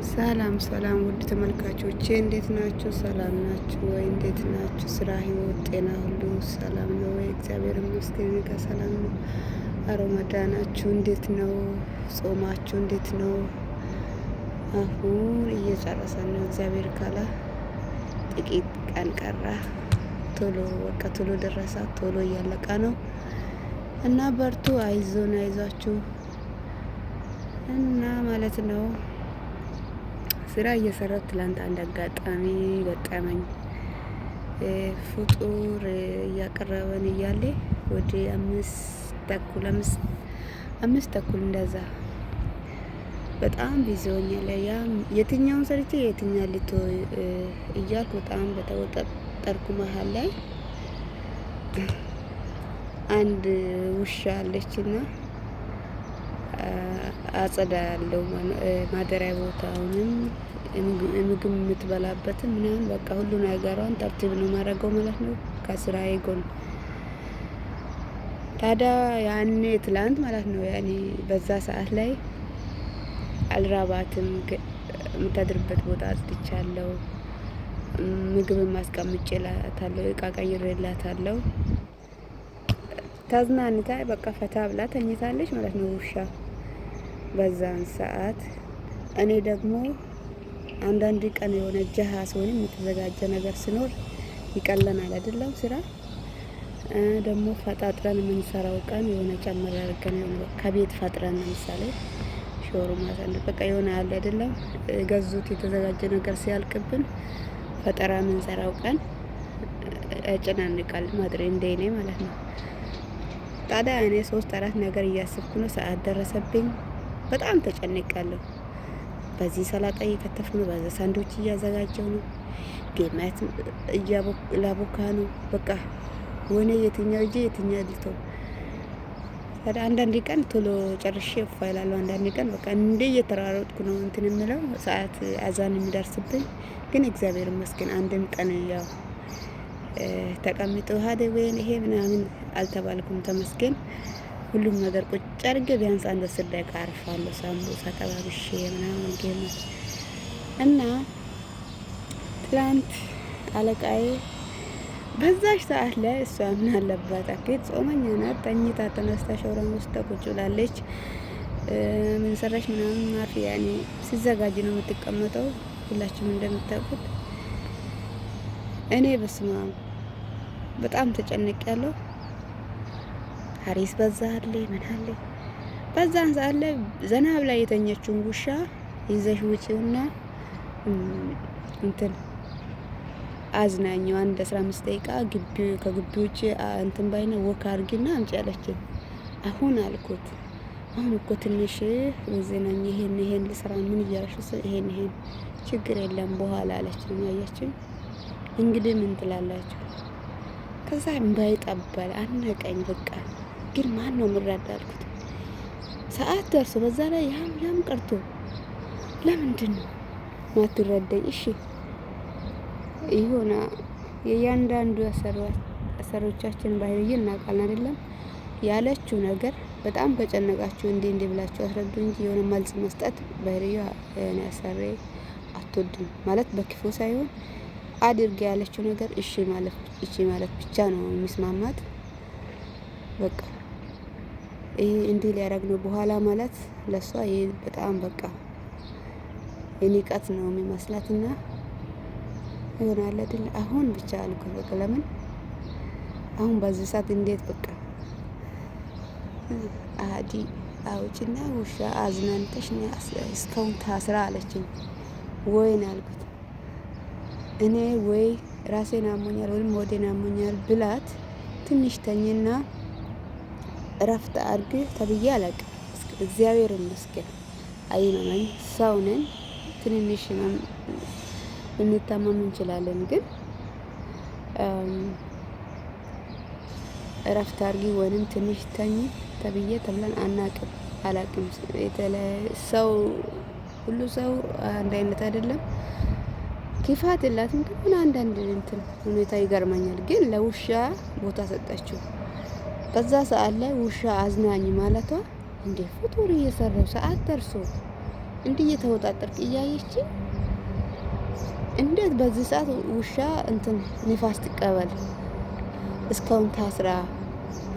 ሰላም ሰላም ውድ ተመልካቾቼ እንዴት ናችሁ? ሰላም ናችሁ ወይ? እንዴት ናችሁ? ስራ፣ ህይወት፣ ጤና ሁሉ ሰላም ነው ወይ? እግዚአብሔር ይመስገን ጋር ሰላም ነው። ረመዳናችሁ እንዴት ነው? ጾማችሁ እንዴት ነው? አሁን እየጨረሰን ነው። እግዚአብሔር ካለ ጥቂት ቀን ቀራ። ቶሎ በቃ ቶሎ ደረሰ። ቶሎ እያለቀ ነው እና በርቱ፣ አይዞን፣ አይዟችሁ እና ማለት ነው። ስራ እየሰራሁ ትላንት አንድ አጋጣሚ ገጠመኝ። ፍጡር እያቀረበን እያለ ወደ አምስት ተኩል እንደዛ በጣም ቢዚ ሆኛለሁ። ያ የትኛውን ሰርቼ የትኛው ልቶ እያልኩ በጣም በተወጠርኩ መሀል ላይ አንድ ውሻ አለችና አጸዳ ያለው ማደሪያ ቦታውንም ምግብ የምትበላበትን ምናምን በቃ ሁሉ ነገሯን ተርቲብ ነው ማድረገው ማለት ነው ከስራዬ ጎን። ታዲያ ያኔ ትላንት ማለት ነው ያኔ በዛ ሰዓት ላይ አልራባትም። የምታድርበት ቦታ አጽድቻለሁ፣ ምግብ ማስቀምጬላታለሁ፣ እቃ ቀይሬላታለሁ። ተዝናንታ በቃ ፈታ ብላ ተኝታለች ማለት ነው ውሻ። በዛን ሰዓት እኔ ደግሞ አንዳንድ ቀን የሆነ ጀሃስ ወይም የተዘጋጀ ነገር ሲኖር ይቀለናል አይደለም ስራ ደግሞ ፈጣጥረን የምንሰራው ቀን የሆነ ጨምር አድርገን ከቤት ፈጥረን ለምሳሌ ሾሩ ማሳንድ በቃ የሆነ አለ አይደለም ገዙት የተዘጋጀ ነገር ሲያልቅብን ፈጠራ የምንሰራው ቀን ያጨናንቃል ማድሬ እንደኔ ማለት ነው። ታዲያ እኔ 3-4 ነገር እያሰብኩ ነው። ሰዓት ደረሰብኝ። በጣም ተጨንቄያለሁ። በዚህ ሰላጣ እየከተፍኩ ነው፣ በዛ ሳንዶች እያዘጋጀሁ ነው፣ ጌማት ላቦካ ነው። በቃ ወኔ የትኛው እጄ የትኛው ልተው። ታዲያ አንዳንድ ቀን ቶሎ ጨርሼ እፋይላለሁ። አንዳንድ ቀን በቃ እንደ እየተራሮጥኩ ነው እንትን የምለው ሰዓት አዛን የሚደርስብኝ። ግን እግዚአብሔር ይመስገን አንድም ቀን ያው ተቀምጦ ወይን ይሄ ምናምን አልተባልኩም። ተመስገን ሁሉም ነገር ቁጭ አድርጌ ቢያንስ አንድ 10 ደቂቃ አርፋለሁ። ሳምቡሳ ጠባብሼ ምናምን ገና እና ትላንት አለቃዬ በዛች ሰዓት ላይ እሷ ምን አለባት አኬት ጾመኛ ናት። ተኝታ ተነስታ ሸውራን ውስጥ ቁጭ ብላለች። ምን ሰራሽ ምናምን ማፊ ያኔ ሲዘጋጅ ነው የምትቀመጠው ሁላችሁም እንደምታውቁት። እኔ በስማ በጣም ተጨንቄያለሁ። ሀሪስ በዛ አለ ምን አለ። በዛን ሰዓት ላይ ዘና ብላ የተኘችውን ውሻ ይዘሽ ውጪውና እንትን አዝናኛው አንድ 15 ደቂቃ ከግቢ ውጪ እንትን ባይነ ወክ አድርጊና አምጪ አለችኝ። አሁን አልኩት አሁን እኮ ትንሽ ወዘናኝ ይሄን ልስራ ምን እያረሽስ ይሄን ችግር የለም በኋላ አለችኝ። አያችኝ እንግዲህ ምን ትላላችሁ? ከዛ እምባይ ጠባል አነቀኝ። በቃ ግን ማን ነው ምራዳ አልኩት። ሰዓት ደርሶ በዛ ላይ ያም ቀርቶ ለምንድን ነው ማትረዳኝ? እሺ ይሁና የእያንዳንዱ አሰሪዎቻችን ባህሪይ እናውቃለን አይደለም። ያለችው ነገር በጣም ከጨነቃችሁ እንዴ ብላችሁ አስረዱ እንጂ የሆነ መልስ መስጠት ባህሪዩ እኔ አሰሪ አትወድም ማለት በክፉ ሳይሆን አድርግ ያለችው ነገር እሺ ማለት ብቻ ነው የሚስማማት። በቃ ይሄ እንዲህ ሊያደርግ ነው በኋላ ማለት ለሷ ይሄ በጣም በቃ የንቀት ነው የሚመስላትና ይሆናል አይደል። አሁን ብቻ አልኩት በቃ ለምን አሁን በዚህ ሰዓት እንዴት በቃ አዲ አውጭና ውሻ አዝናንተሽ ነው እስካሁን ታስራ አለችኝ። ወይን አልኩት እኔ ወይ ራሴን አሞኛል ወይም ወዴን አሞኛል ብላት ትንሽ ተኝና እረፍት አድርግ ተብዬ አለቀ። እግዚአብሔር ይመስገን አይነመኝ ሰው ነን። ትንሽ እንታመም እንችላለን። ግን እረፍት አድርጊ ወይንም ትንሽ ተኝ ተብዬ ተብለን አላቅም። ሰው ሁሉ ሰው አንድ አይነት አይደለም። ክፋት የላትም ግን አንዳንድ እንትን ሁኔታ ይገርመኛል። ግን ለውሻ ቦታ ሰጠችው። በዛ ሰዓት ላይ ውሻ አዝናኝ ማለቷ እንዴ ፍጡር እየሰራው ሰዓት ደርሶ እንዲህ እየተወጣጠርክ እያየች እንዴት በዚህ ሰዓት ውሻ እንትን ንፋስ ትቀበል? እስካሁን ታስራ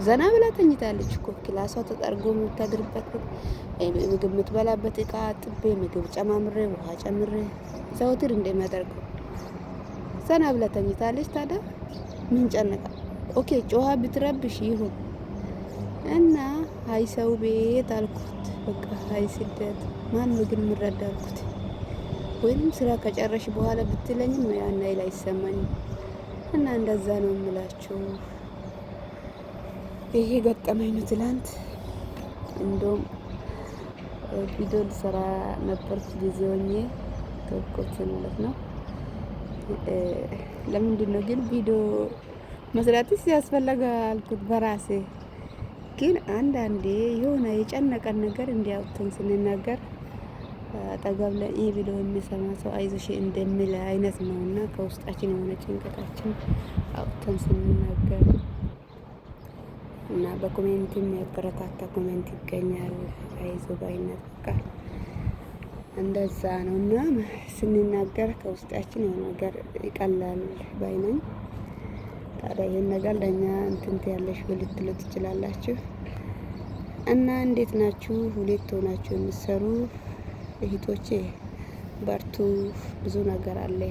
ዘና ብላ ተኝታለች እኮ። ክላሷ ተጠርጎ የምታድርበት ምግብ የምትበላበት እቃ አጥቤ ምግብ ጨማምሬ ውሃ ጨምሬ ዘውትር እንደሚያደርገው ዘና ብላ ተኝታለች። ታዲያ ምን ጨነቃ? ኦኬ ጮሃ ብትረብሽ ይሁን እና አይ ሰው ቤት አልኩት። በቃ አይ ስደት ማን ነው ግን ምረዳ አልኩት። ወይም ስራ ከጨረሽ በኋላ ብትለኝም ያን ላይ አይሰማኝም። እና እንደዛ ነው የምላችሁ። ይሄ ገጠመኝ ነው። ትላንት እንደውም ቪዲዮ ልሰራ ነበር ጊዜ ሆኜ ተወቆች ማለት ነው። ለምንድን ነው ግን ቪዲዮ መስራትስ ያስፈልጋ አልኩት በራሴ። ግን አንዳንዴ የሆነ የጨነቀን ነገር እንዲያውተን ስንናገር አጠገብ ላይ ይሄ ቪዲዮ የሚሰማ ሰው አይዞሽ እንደሚል አይነት ነውና ከውስጣችን የሆነ ጭንቀታችን አውጥተን ስንናገር እና በኮሜንት የሚያበረታታ ኮሜንት ይገኛል። አይዞ ባይነት በቃ እንደዛ ነው እና ስንናገር ከውስጣችን የሆነ ነገር ይቀላል ባይነኝ። ታዲያ ይሄን ነገር ለኛ እንትን ያለሽ ልትሉ ትችላላችሁ። እና እንዴት ናችሁ? ሁለት ሆናችሁ የምትሰሩ እህቶቼ በርቱ። ብዙ ነገር አለ።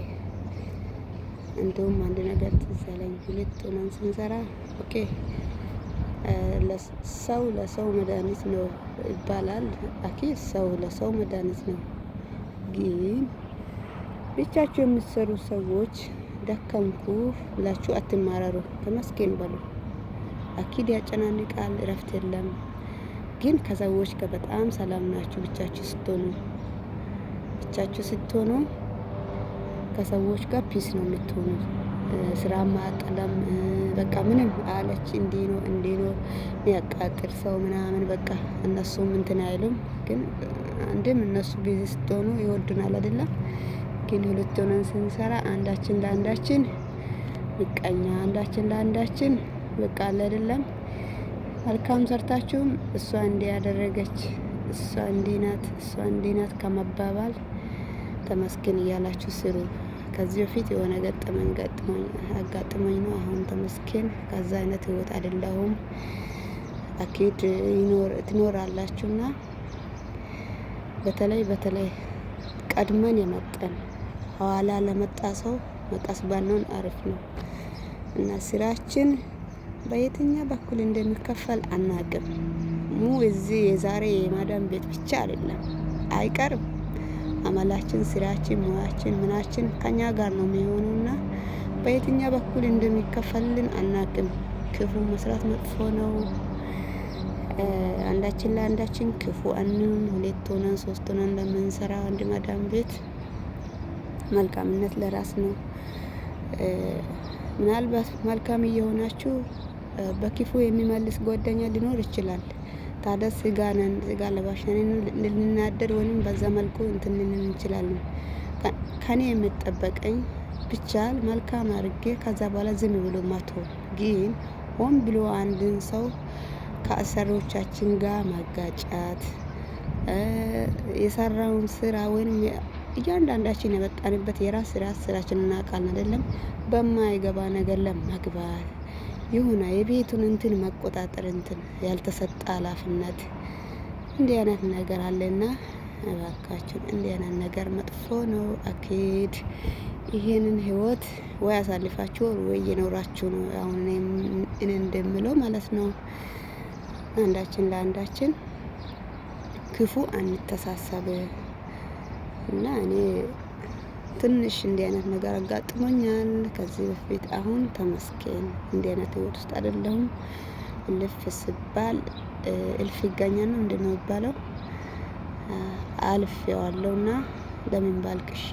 እንደውም አንድ ነገር ትዝ አለኝ። ሁለት ሆነን ስንሰራ ኦኬ ሰው ለሰው መድኃኒት ነው ይባላል። አኪድ ሰው ለሰው መድኃኒት ነው። ግን ብቻችሁ የምትሰሩ ሰዎች ደከምኩ ብላችሁ አትማረሩ። ተመስገን በሉ። አኪድ ያጨናንቃል፣ እረፍት የለም። ግን ከሰዎች ጋር በጣም ሰላም ናችሁ። ብቻችሁ ስትሆኑ ከሰዎች ጋር ፒስ ነው የምትሆኑ። ስራ ማጠለም በቃ ምንም አለች እንዲህ ነው የሚያቃጥል ሰው ምናምን በቃ እነሱም እንትን አይሉም። ግን አንድም እነሱ ቢዚ ስትሆኑ ይወዱናል አይደለም። ግን ሁለት ሆነን ስንሰራ አንዳችን ለአንዳችን ምቀኛ፣ አንዳችን ለአንዳችን በቃ አይደለም። መልካም ሰርታችሁም እሷ እንዲህ ያደረገች እሷ እንዲህ ናት ከመባባል ተመስገን እያላችሁ ስሩ። ከዚህ በፊት የሆነ አጋጥሞኝ ነው። አሁን ተመስገን ከዛ አይነት ህይወት አይደለሁም። አኪድ ትኖራላችሁና በተለይ ቀድመን የመጠን ኋላ ለመጣ ሰው መቀስ ባንሆን አሪፍ ነው እና ስራችን በየትኛ በኩል እንደሚከፈል አናቅም። እዚህ የዛሬ የማዳም ቤት ብቻ አይደለም አይቀርም። አመላችን፣ ስራችን፣ ሙያችን፣ ምናችን ከኛ ጋር ነው የሚሆነውና በየትኛ በኩል እንደሚከፈልን አናቅም። ክፉ መስራት መጥፎ ነው። አንዳችን ለአንዳችን ክፉ አንሁን። ሁለት ሆነን ሶስት ሆነን ለምንሰራ አንድ ማዳም ቤት መልካምነት ለራስ ነው። ምናልባት መልካም እየሆናችሁ በክፉ የሚመልስ ጓደኛ ሊኖር ይችላል። ታዲያ ስጋ ለባሽ ነን ልንናደድ ወይም በዛ መልኩ እንትን ልንል እንችላለን። ከኔ የምጠበቀኝ ብቻል መልካም አድርጌ ከዛ በኋላ ዝም ብሎ መቶ ግን ሆን ብሎ አንድን ሰው ከአሰሪዎቻችን ጋር ማጋጫት የሰራውን ስራ ወይም እያንዳንዳችን የመጣንበት የራስ ስራችን እናውቃለን አይደለም። በማይገባ ነገር ለመግባት የሆነ የቤቱን እንትን መቆጣጠር እንትን ያልተሰጠ ኃላፊነት እንዲህ አይነት ነገር አለና እባካችን እንዲህ አይነት ነገር መጥፎ ነው። አኪድ ይሄንን ህይወት ወይ አሳልፋችሁ ወይ እየኖራችሁ ነው። አሁን እኔ እንደምለው ማለት ነው። አንዳችን ለአንዳችን ክፉ አንተሳሰብ እና እኔ ትንሽ እንዲህ አይነት ነገር አጋጥሞኛል ከዚህ በፊት። አሁን ተመስገን እንዲህ አይነት ህይወት ውስጥ አይደለሁም። እልፍ ሲባል እልፍ ይገኛል ነው እንደው የሚባለው። አልፌዋለሁና ለምን ባልቅሼ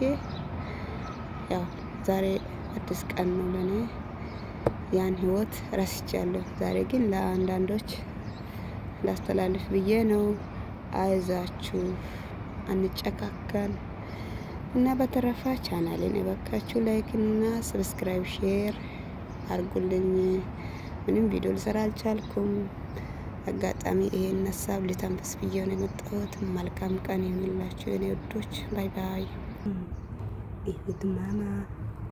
ያው ዛሬ አዲስ ቀን ነው ለኔ። ያን ህይወት ረስቻለሁ። ዛሬ ግን ለአንዳንዶች ላስተላልፍ ብዬ ነው። አይዛችሁ፣ አንጨካከን እና በተረፈ ቻናሌን እባካችሁ ላይክ እና ሰብስክራይብ ሼር አድርጉልኝ። ምንም ቪዲዮ ልሰራ አልቻልኩም። አጋጣሚ ይሄን ሀሳብ ልተንፍስ ብዬ ነው የመጣሁት። መልካም ቀን ይሁንላችሁ የኔ ውዶች። ባይ ባይ። ይሁት ማማ